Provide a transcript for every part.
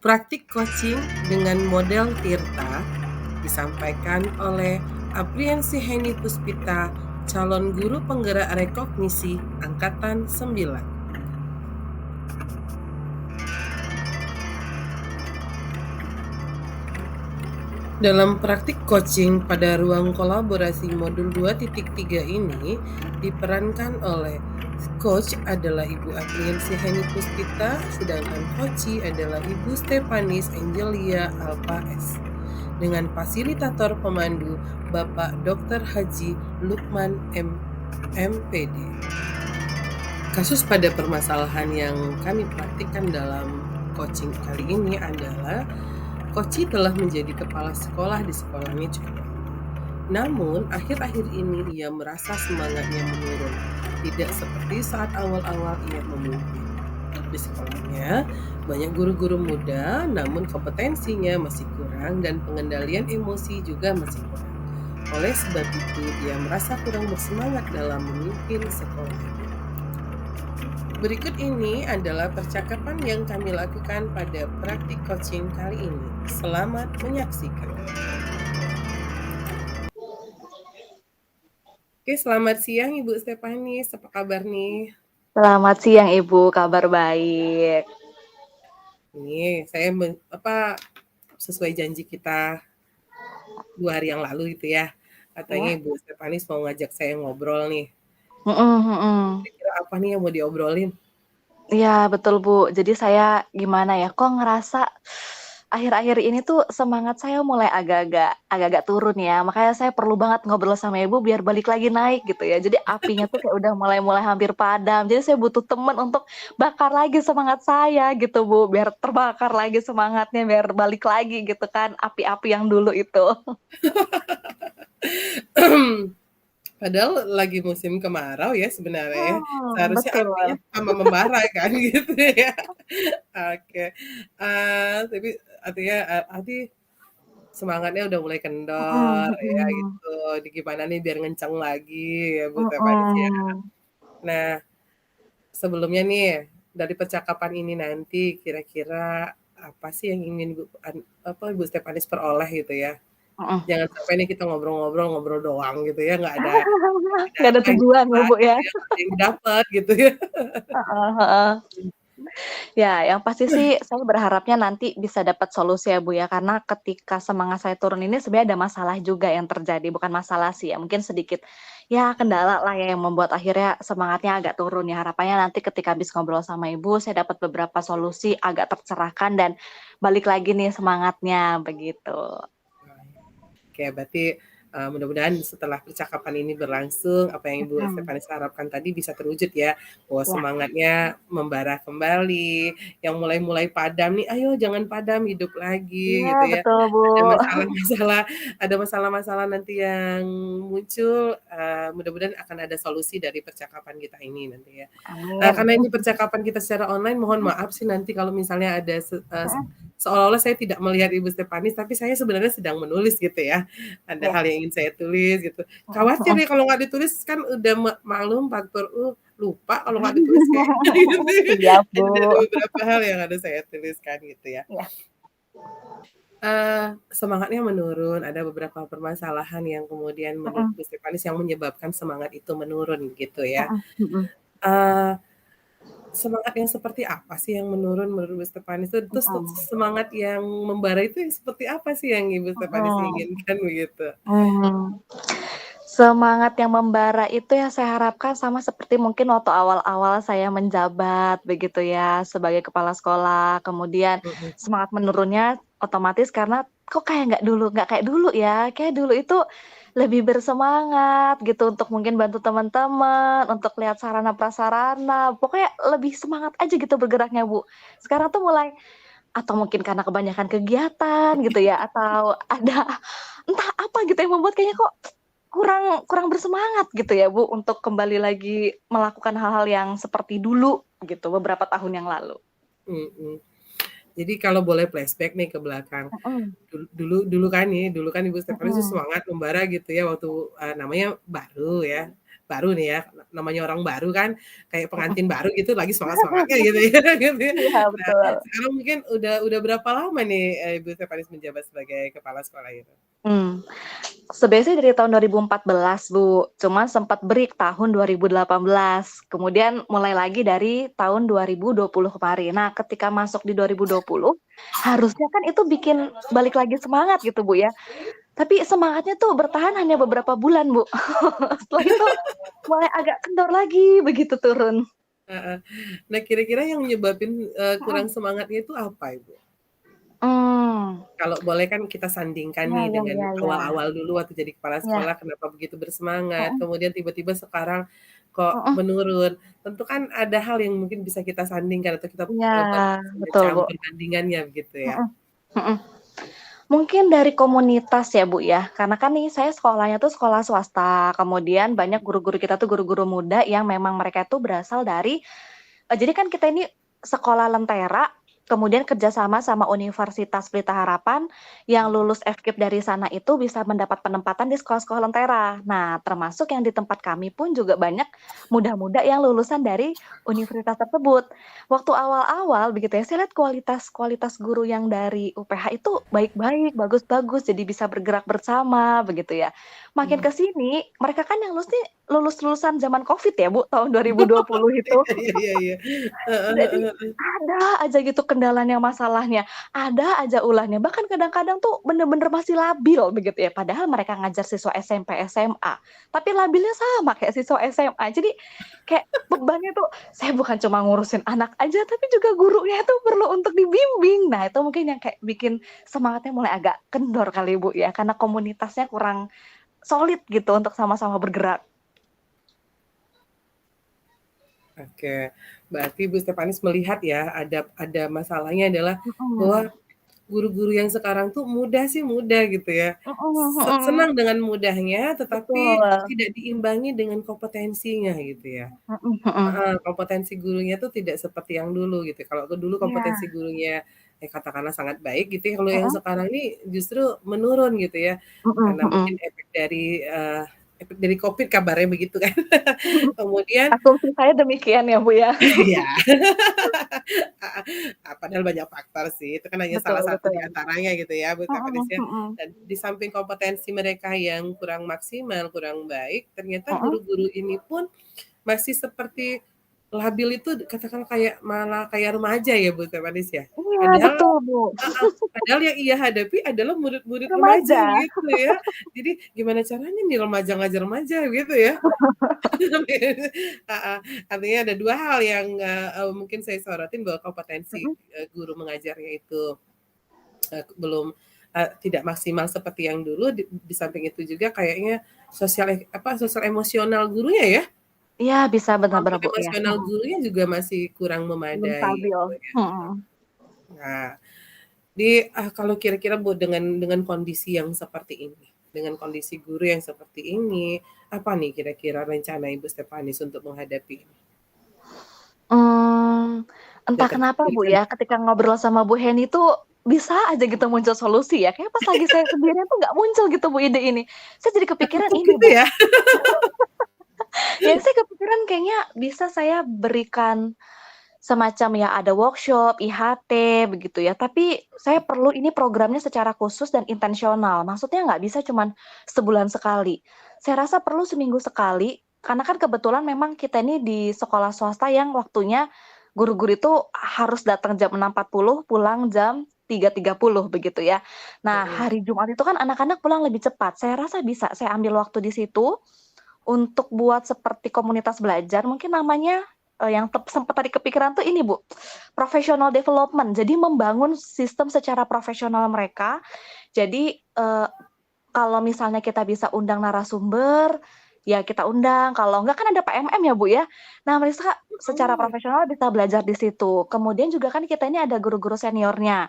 Praktik coaching dengan model Tirta disampaikan oleh Apriansi Heni Puspita, calon guru penggerak rekognisi Angkatan 9. Dalam praktik coaching pada ruang kolaborasi modul 2.3 ini diperankan oleh coach adalah Ibu Apriansi Heni Puspita, sedangkan coachee adalah Ibu Stepanis Angelia Alpa S. Dengan fasilitator pemandu Bapak Dr. Haji Lukman MPD. Kasus pada permasalahan yang kami praktikkan dalam coaching kali ini adalah coachee telah menjadi kepala sekolah di sekolahnya cukup lama. Namun, akhir-akhir ini ia merasa semangatnya menurun, tidak seperti saat awal-awal ia memimpin. Di sekolahnya, banyak guru-guru muda, namun kompetensinya masih kurang dan pengendalian emosi juga masih kurang. Oleh sebab itu, dia merasa kurang bersemangat dalam memimpin sekolahnya. Berikut ini adalah percakapan yang kami lakukan pada praktik coaching kali ini. Selamat menyaksikan. Oke, selamat siang Ibu Stepanis. Apa kabar nih? Selamat siang Ibu, kabar baik. Nih, saya sesuai janji kita 2 hari yang lalu gitu ya. Katanya Ya. Ibu Stepanis mau ngajak saya ngobrol nih. Kira-kira apa nih yang mau diobrolin? Iya betul Bu, jadi saya gimana ya, kok ngerasa akhir-akhir ini tuh semangat saya mulai agak-agak turun ya, makanya saya perlu banget ngobrol sama Ibu biar balik lagi naik gitu ya. Jadi apinya tuh kayak udah mulai hampir padam, jadi saya butuh temen untuk bakar lagi semangat saya gitu Bu, biar terbakar lagi semangatnya, biar balik lagi gitu kan api-api yang dulu itu. Padahal lagi musim kemarau ya sebenarnya. Seharusnya Betul. apinya sama membara kan gitu ya. Oke. Tapi artinya arti semangatnya udah mulai kendor ya gitu. Gimana nih biar ngenceng lagi ya Bu Stepanis ya. Nah, sebelumnya nih dari percakapan ini nanti kira-kira apa sih yang ingin Ibu Stepanis peroleh gitu ya? Jangan sampai nih kita ngobrol doang gitu ya, nggak ada Nggak ada tujuan ya Bu ya. yang didapat gitu ya. Heeh heeh. Ya, yang pasti sih saya berharapnya nanti bisa dapat solusi ya Bu ya, karena ketika semangat saya turun ini sebenarnya ada masalah juga yang terjadi, bukan masalah sih ya, mungkin sedikit ya kendala lah ya yang membuat akhirnya semangatnya agak turun ya. Harapannya nanti ketika habis ngobrol sama Ibu, saya dapat beberapa solusi agak tercerahkan dan balik lagi nih semangatnya, begitu. Oke, berarti mudah-mudahan setelah percakapan ini berlangsung, apa yang Ibu Stepanis harapkan tadi bisa terwujud ya, bahwa Ya. semangatnya membara kembali, yang mulai-mulai padam nih, ayo jangan padam, hidup lagi Iya, gitu ya. betul Bu. Ada masalah-masalah nanti yang muncul, mudah-mudahan akan ada solusi dari percakapan kita ini nanti ya. Amin. Karena ini percakapan kita secara online, mohon maaf sih nanti kalau misalnya ada seolah-olah saya tidak melihat Ibu Stepanis, tapi saya sebenarnya sedang menulis gitu ya. Ada Ya. hal yang ingin saya tulis gitu. Khawatir ya kalau nggak ditulis kan udah maklum faktor lupa kalau nggak ditulis kayaknya gitu ya. Siap Bu. Jadi ada beberapa hal yang harus saya tuliskan gitu ya. Ya. Semangatnya menurun, ada beberapa permasalahan yang kemudian menurut Bu Stepanis yang menyebabkan semangat itu menurun gitu ya. Semangat yang seperti apa sih yang menurun menurut Bu Stepanis itu? Terus semangat yang membara itu yang seperti apa sih yang Ibu Stepanis inginkan begitu? Semangat yang membara itu yang saya harapkan sama seperti mungkin waktu awal-awal saya menjabat begitu ya sebagai kepala sekolah, kemudian semangat menurunnya otomatis karena kok kayak nggak kayak dulu ya, kayak dulu itu lebih bersemangat gitu untuk mungkin bantu teman-teman, untuk lihat sarana prasarana, pokoknya lebih semangat aja gitu bergeraknya Bu. Sekarang tuh mulai atau mungkin karena kebanyakan kegiatan gitu ya, atau ada entah apa gitu yang membuat kayaknya kok kurang bersemangat gitu ya Bu, untuk kembali lagi melakukan hal-hal yang seperti dulu gitu, beberapa tahun yang lalu. Jadi kalau boleh flashback nih ke belakang, dulu kan Ibu Stepanis itu semangat membara gitu ya waktu namanya baru ya. baru nih ya, namanya orang baru kan kayak pengantin baru gitu lagi semangat-semangatnya gitu ya gitu ya. Iya, Nah, betul. sekarang mungkin udah berapa lama nih, Ibu Stefanus menjabat sebagai kepala sekolah itu? Sebenarnya sih dari tahun 2014, Bu, cuman sempat break tahun 2018, kemudian mulai lagi dari tahun 2020 kemarin. Nah, ketika masuk di 2020, harusnya kan itu bikin balik lagi semangat gitu, Bu, ya. Tapi semangatnya tuh bertahan hanya beberapa bulan, Bu. Setelah itu mulai agak kendor lagi begitu turun. Heeh. Nah, kira-kira yang nyebabin, kurang Mhm. semangatnya itu apa, Ibu? Mmm. Kalau boleh kan kita sandingkan Iya nih iya dengan iya iya. awal-awal dulu waktu jadi kepala Iya. sekolah kenapa begitu bersemangat, Mhm kemudian tiba-tiba sekarang kok mhm. menurun. Tentu kan ada hal yang mungkin bisa kita sandingkan atau kita, Iya, buat betul, semacam Bu. perbandingannya begitu ya. Mhm mhm. Mungkin dari komunitas ya, Bu, ya, karena kan nih saya sekolahnya tuh sekolah swasta, kemudian banyak guru-guru kita tuh guru-guru muda yang memang mereka tuh berasal dari jadi kan kita ini sekolah lentera, kemudian kerjasama sama Universitas Pelita Harapan, yang lulus FKIP dari sana itu bisa mendapat penempatan di sekolah-sekolah lentera. Nah, termasuk yang di tempat kami pun juga banyak muda-muda yang lulusan dari universitas tersebut. Waktu awal-awal begitu ya, saya lihat kualitas guru yang dari UPH itu baik-baik, bagus-bagus, jadi bisa bergerak bersama begitu ya. Makin Mhm. ke sini, mereka kan yang lulus-lulusan zaman Covid ya, Bu, tahun 2020 itu. Iya iya iya. Heeh Jadi heeh heeh. ada aja gitu kendalanya, masalahnya, ada aja ulahnya, bahkan kadang-kadang tuh bener-bener masih labil begitu ya, padahal mereka ngajar siswa SMP, SMA, tapi labilnya sama kayak siswa SMA. Jadi kayak bebannya tuh, saya bukan cuma ngurusin anak aja, tapi juga gurunya tuh perlu untuk dibimbing. Nah, itu mungkin yang kayak bikin semangatnya mulai agak kendor kali, Bu, ya, karena komunitasnya kurang solid gitu untuk sama-sama bergerak. Oke, berarti Bu Stefanus melihat ya ada masalahnya adalah Mhm. bahwa guru-guru yang sekarang tuh mudah sih mudah gitu ya. Mhm mhm. Senang dengan mudahnya tetapi Betul. tidak diimbangi dengan kompetensinya gitu ya. Mhm mhm. Heeh, kompetensi gurunya tuh tidak seperti yang dulu gitu. Kalau dulu kompetensi Iya. gurunya katakanlah sangat baik gitu ya, kalau yang Mhm. sekarang ini justru menurun gitu ya. Mhm Karena mungkin mhm. efek dari Covid kabarnya begitu kan. Kemudian Asumsi saya demikian ya, Bu, ya. iya. Heeh, padahal banyak faktor sih, itu kan hanya salah Betul satu di betul. antaranya gitu ya, Bu Stefanus Mhm ya. mhm. Dan di samping kompetensi mereka yang kurang maksimal, kurang baik, ternyata Mhm. guru-guru ini pun masih seperti labil itu katakanlah malah kayak remaja ya, Bu Stefanus ya. Iya, Padahal betul, Bu. heeh, padahal yang ia hadapi adalah murid-murid remaja Remaja. gitu ya. Jadi gimana caranya nih remaja ngajar remaja gitu ya. Heeh, artinya ada 2 hal yang, mungkin saya sorotin bahwa kompetensi, Mhm. guru mengajarnya itu, belum, tidak maksimal seperti yang dulu, di samping itu juga kayaknya sosial emosional gurunya ya? Iya, bisa, benar benar, Kemampuan Bu, iya. emosional Mhm. gurunya juga masih kurang Belum memadai stabil. gitu ya. Mhm. Nah, kalau kira-kira Bu dengan kondisi yang seperti ini, dengan kondisi guru yang seperti ini, apa nih kira-kira rencana Ibu Stefanus untuk menghadapi ini? Mmm, Udah entah kenapa, Bu, terpikirkan? ya, ketika ngobrol sama Bu Heni tuh bisa aja gitu muncul solusi ya, kayaknya pas lagi saya sendirian tuh nggak muncul gitu, Bu, ide ini. Saya jadi kepikiran Tertutup ini, gitu Bu. ya? Ya, saya kepikiran kayaknya bisa saya berikan semacam ya ada workshop, IHT begitu ya, tapi saya perlu ini programnya secara khusus dan intensional. Maksudnya nggak bisa cuman sebulan sekali. Saya rasa perlu seminggu sekali, karena kan kebetulan memang kita ini di sekolah swasta yang waktunya guru-guru itu harus datang jam 6.40, pulang jam 3.30 begitu ya. Nah, Mhm. hari Jumat itu kan anak-anak pulang lebih cepat. Saya rasa bisa saya ambil waktu di situ untuk buat seperti komunitas belajar, mungkin namanya, yang sempet tadi kepikiran tuh ini, Bu, professional development. Jadi membangun sistem secara profesional mereka. Jadi, kalau misalnya kita bisa undang narasumber, ya kita undang, kalau enggak kan ada PMM ya, Bu, ya. Nah, mereka secara Oh, profesional bisa belajar di situ. Kemudian juga kan kita ini ada guru-guru seniornya.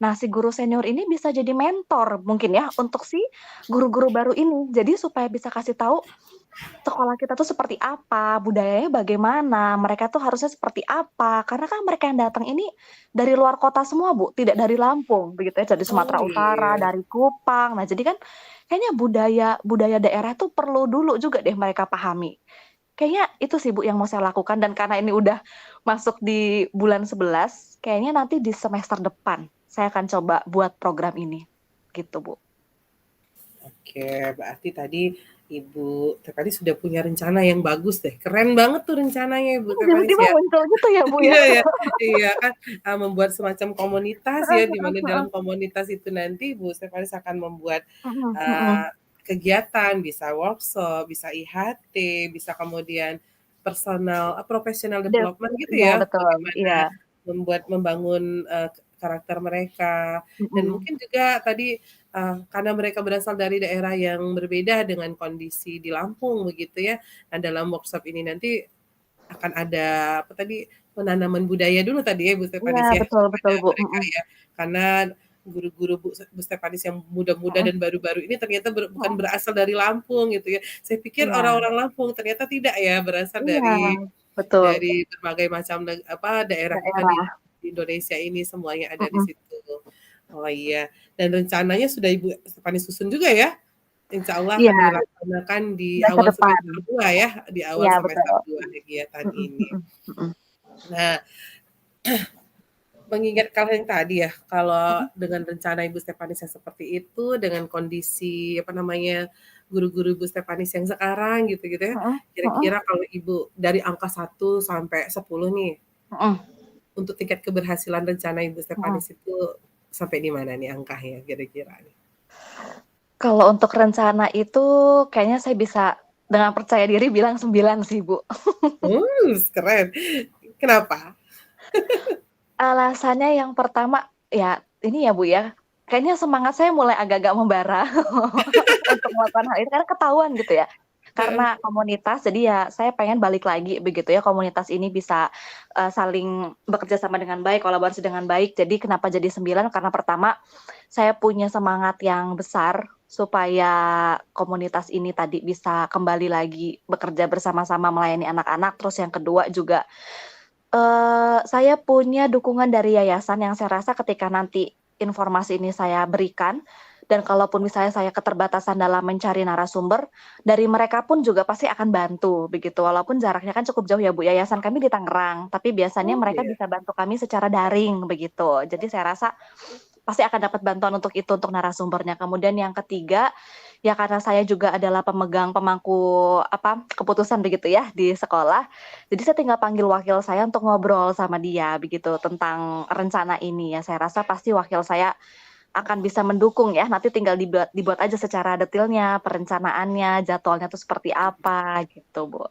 Nah, si guru senior ini bisa jadi mentor mungkin ya untuk si guru-guru baru ini. Jadi supaya bisa kasih tahu sekolah kita tuh seperti apa, budayanya bagaimana, mereka tuh harusnya seperti apa. Karena kan mereka yang datang ini dari luar kota semua, Bu, tidak dari Lampung, begitu ya, dari Oh Sumatera Utara, iya. dari Kupang. Nah, jadi kan kayaknya budaya budaya daerah tuh perlu dulu juga deh mereka pahami. Kayaknya itu sih, Bu, yang mau saya lakukan dan karena ini udah masuk di bulan 11, kayaknya nanti di semester depan saya akan coba buat program ini. Gitu, Bu. Oke, berarti tadi Ibu Stefanis sudah punya rencana yang bagus deh. Keren banget tuh rencananya Ibu Stefanis Tiba-tiba ya. muncul gitu ya, Bu, ya? Iya ya, iya kan, membuat semacam komunitas ya, di mana dalam komunitas itu nanti Ibu Stefanis akan membuat, Mhm mhm. eee, kegiatan, bisa workshop, bisa IHT, bisa kemudian personal professional Dep development gitu iya ya, betul, bagaimana iya. membangun, karakter mereka. Dan Mhm. mungkin juga tadi, karena mereka berasal dari daerah yang berbeda dengan kondisi di Lampung begitu ya. Nah, dalam workshop ini nanti akan ada apa tadi, penanaman budaya dulu tadi ya Bu Iya, Stefanis ya, betul betul, kepada Bu, mereka mhm. ya. Karena guru-guru Bu Stefanis yang muda-muda Mhm dan baru-baru ini ternyata bukan mhm. berasal dari Lampung gitu ya. Saya pikir Iya. orang-orang Lampung, ternyata tidak ya, berasal Iya, dari betul. berbagai macam daerah kita Daerah. di Indonesia ini semuanya ada di Mhm. situ. Oh iya, dan rencananya sudah Ibu Stefanis susun juga ya? Insya Allah Iya, akan dilaksanakan di semester awal depan. semester 2 ya, di awal Iya, semester betul. 2 kegiatan Mhm ini. mhm mhm. Nah, mengingat kalau yang tadi ya, kalau Mhm dengan rencana Ibu Stefanis yang seperti itu, dengan kondisi apa namanya, guru-guru Ibu Stefanis yang sekarang gitu-gitu ya, mhm kira-kira mhm kalau Ibu dari angka 1 sampai 10 nih, mhm untuk tingkat keberhasilan rencana Ibu mhm. Stefanis itu sampai di mana nih angkanya kira-kira nih? Kalau untuk rencana itu kayaknya saya bisa dengan percaya diri bilang 9 sih, Bu. Keren. Kenapa? Alasannya yang pertama, ya ini ya, Bu, ya, kayaknya semangat saya mulai agak-agak membara untuk melakukan hal ini karena ketahuan gitu ya. Heeh. Karena komunitas, jadi ya saya pengen balik lagi begitu ya, komunitas ini bisa, saling bekerja sama dengan baik, kolaborasi dengan baik. Jadi kenapa jadi 9? Karena pertama, saya punya semangat yang besar supaya komunitas ini tadi bisa kembali lagi bekerja bersama-sama melayani anak-anak. Terus yang kedua juga saya punya dukungan dari yayasan yang saya rasa ketika nanti informasi ini saya berikan, dan kalaupun misalnya saya keterbatasan dalam mencari narasumber, dari mereka pun juga pasti akan bantu, begitu. Walaupun jaraknya kan cukup jauh ya, Bu, yayasan kami di Tangerang, tapi biasanya Oh mereka iya. bisa bantu kami secara daring, begitu. Jadi saya rasa pasti akan dapat bantuan untuk itu, untuk narasumbernya. Kemudian yang ketiga, ya karena saya juga adalah pemegang pemangku apa, keputusan begitu ya di sekolah, jadi saya tinggal panggil wakil saya untuk ngobrol sama dia begitu tentang rencana ini ya. Saya rasa pasti wakil saya akan bisa mendukung ya, nanti tinggal dibuat dibuat aja secara detailnya, perencanaannya, jadwalnya tuh seperti apa gitu, Bu.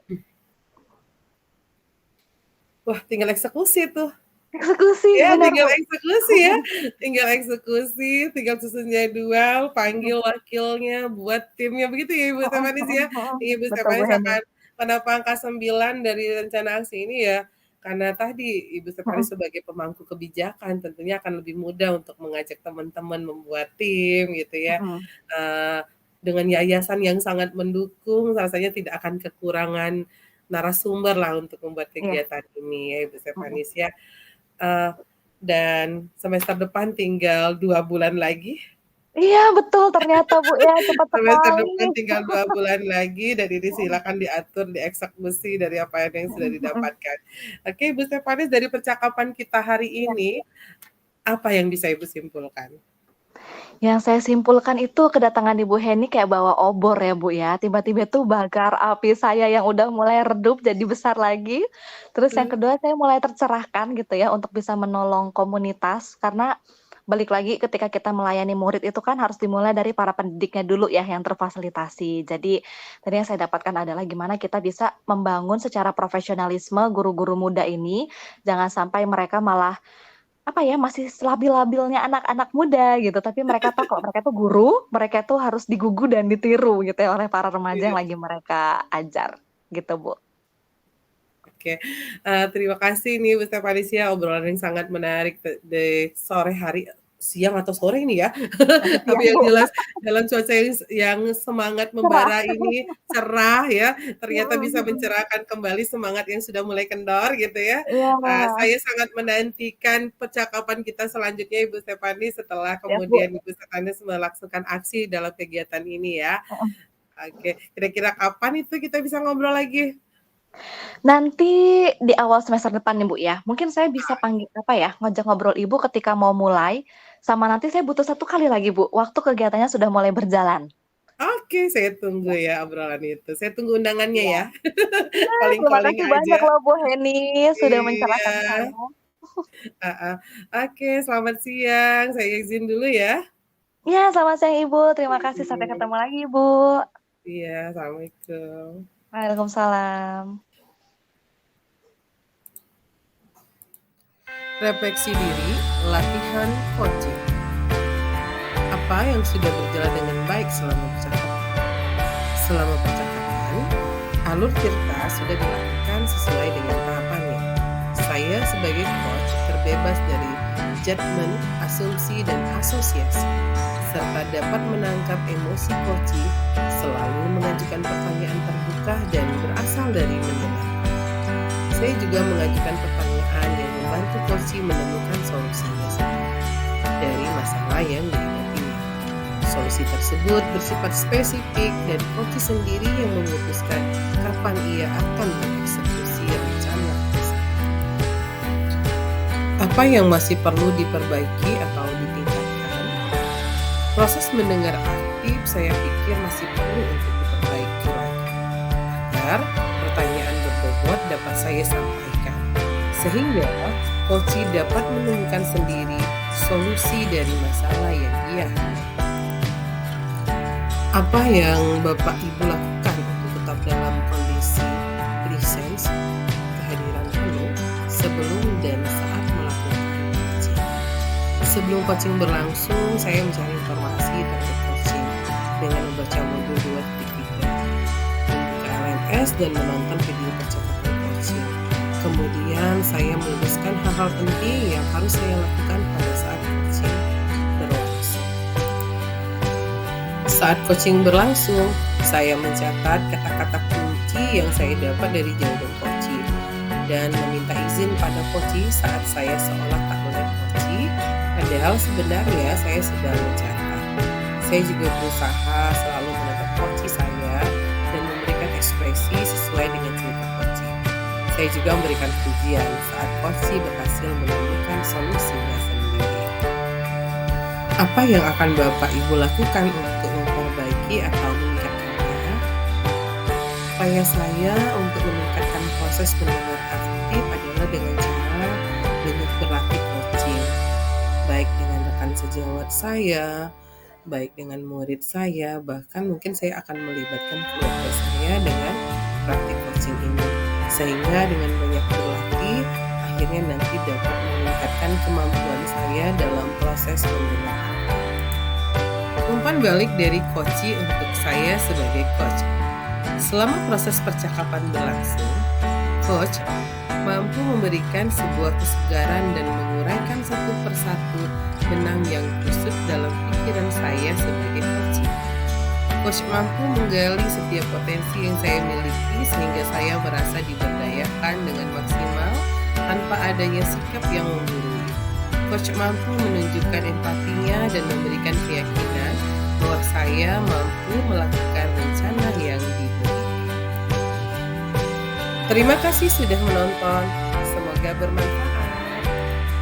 Wah, tinggal eksekusi tuh. Eksekusi, Ya, benar, tinggal Bu. eksekusi ya. Tinggal eksekusi, tinggal susun jadwal, Mhm panggil wakilnya, buat timnya, begitu ya Ibu mhm Stefanis mhm ya? mhm. Ibu Betul, Bu Stefanis Heni. akan kenapa angka 9 dari rencana aksi ini ya, karena tadi Ibu Stefanis Mhm sebagai pemangku kebijakan tentunya akan lebih mudah untuk mengajak teman-teman membuat tim gitu ya. mhm. Eee, dengan yayasan yang sangat mendukung, rasanya tidak akan kekurangan narasumber lah untuk membuat Iya, kegiatan ini ya Ibu mhm. Stefanis ya. Eee, dan semester depan tinggal 2 bulan lagi. Iya betul ternyata, Bu, ya, cepat Semester sekali. depan tinggal 2 bulan lagi dan ini Mhm silakan diatur, dieksekusi dari apa yang sudah mhm mhm. didapatkan. Oke, Ibu Stefanis, dari percakapan kita hari Iya. ini, apa yang bisa Ibu simpulkan? Yang saya simpulkan itu kedatangan Ibu Heni kayak bawa obor ya, Bu, ya. Tiba-tiba tuh bakar api saya yang udah mulai redup jadi besar lagi. Terus yang Mmm, kedua saya mulai tercerahkan gitu ya untuk bisa menolong komunitas karena balik lagi ketika kita melayani murid itu kan harus dimulai dari para pendidiknya dulu ya yang terfasilitasi. Jadi tadi yang saya dapatkan adalah gimana kita bisa membangun secara profesionalisme guru-guru muda ini, jangan sampai mereka malah apa ya, masih labil-labilnya anak-anak muda gitu, tapi mereka tahu kalau mereka tuh guru, mereka tuh harus digugu dan ditiru gitu ya oleh para remaja yang iya, lagi mereka ajar, gitu, Bu. oke. Terima kasih nih Bu Stefanisia, obrolan yang sangat menarik di siang atau sore ini ya. Masih Tapi siang, yang Bu. jelas dalam cuaca yang semangat Cerah. membara ini, cerah ya, ternyata Mhm bisa mhm. mencerahkan kembali semangat yang sudah mulai kendor gitu ya. Iya. Saya sangat menantikan percakapan kita selanjutnya Ibu Stephanie setelah Siap, Bu. kemudian Ibu Stephanie melaksanakan aksi dalam kegiatan ini ya. Mhm. Oke, kira-kira kapan itu kita bisa ngobrol lagi? Nanti di awal semester depan nih, Bu, ya. Mungkin saya bisa panggil apa ya, ngajak ngobrol Ibu ketika mau mulai, sama nanti saya butuh 1 kali lagi, Bu, waktu kegiatannya sudah mulai berjalan. Oke, saya tunggu Ya. ya obrolan itu. Saya tunggu undangannya Iya. ya. Iya, terima Calling-calling kasih aja. banyak loh, Bu Heni, sudah Iya. mencerahkan saya. Heeh. Oke, selamat siang. Saya izin dulu ya. Iya, selamat siang Ibu, terima kasih, sampai Iya. ketemu lagi, Bu. Iya, assalamualaikum. Waalaikumsalam. Refleksi diri, latihan coaching. Apa yang sudah berjalan dengan baik selama percakapan? Selama percakapan, alur cerita sudah dilakukan sesuai dengan tahapannya. Saya sebagai coach terbebas dari judgement, asumsi, dan asosiasi, serta dapat menangkap emosi coaching, selalu mengajukan pertanyaan terbuka dan berasal dari mendengar. Saya juga mengajukan pertanyaan yang membantu coaching menemukan solusinya sendiri dari masalah yang dihadapinya. Solusi tersebut bersifat spesifik dan coach sendiri yang memutuskan kapan ia akan mengeksekusi rencana tersebut. Apa yang masih perlu diperbaiki atau ditingkatkan? Proses mendengar aktif saya pikir masih perlu untuk diperbaiki lagi, agar pertanyaan berbobot dapat saya sampaikan, sehingga coach dapat menemukan sendiri solusi dari masalah yang ia hadapi. Apa yang Bapak Ibu lakukan untuk tetap dalam kondisi presence, kehadiran penuh, sebelum dan saat melakukan coaching? Sebelum coaching berlangsung, saya mencari informasi terhadap coaching dengan membaca modul 2.3, membuka LMS dan menonton video percakapan coaching. Kemudian saya menuliskan hal-hal penting yang harus saya lakukan pada saat coaching berlangsung. Saat coaching berlangsung, saya mencatat kata-kata kunci yang saya dapat dari jawaban coaching dan meminta izin pada coaching saat saya seolah tak melihat coaching, padahal sebenarnya saya sedang mencatat. Saya juga berusaha selalu menatap coaching saya dan memberikan ekspresi sesuai dengan cerita coaching. Saya juga memberikan pujian saat coaching berhasil menemukan solusinya sendiri. Apa yang akan Bapak Ibu lakukan untuk memperbaiki atau meningkatkannya? Upaya saya untuk meningkatkan proses mendengar aktif adalah dengan cara banyak berlatih coaching, baik dengan rekan sejawat saya, baik dengan murid saya, bahkan mungkin saya akan melibatkan keluarga saya dengan praktik coaching ini, sehingga dengan banyak berlatih, akhirnya nanti dapat meningkatkan kemampuan saya dalam proses mendengar. Umpan balik dari coaching untuk saya sebagai coach. Selama proses percakapan berlangsung, coach mampu memberikan sebuah kesegaran dan menguraikan satu persatu benang yang kusut dalam pikiran saya sebagai coach. Coach mampu menggali setiap potensi yang saya miliki sehingga saya merasa diberdayakan dengan maksimal tanpa adanya sikap yang menggurui. Coach mampu menunjukkan empatinya dan memberikan keyakinan bahwa saya mampu melakukan rencana yang diberikan. Terima kasih sudah menonton. Semoga bermanfaat.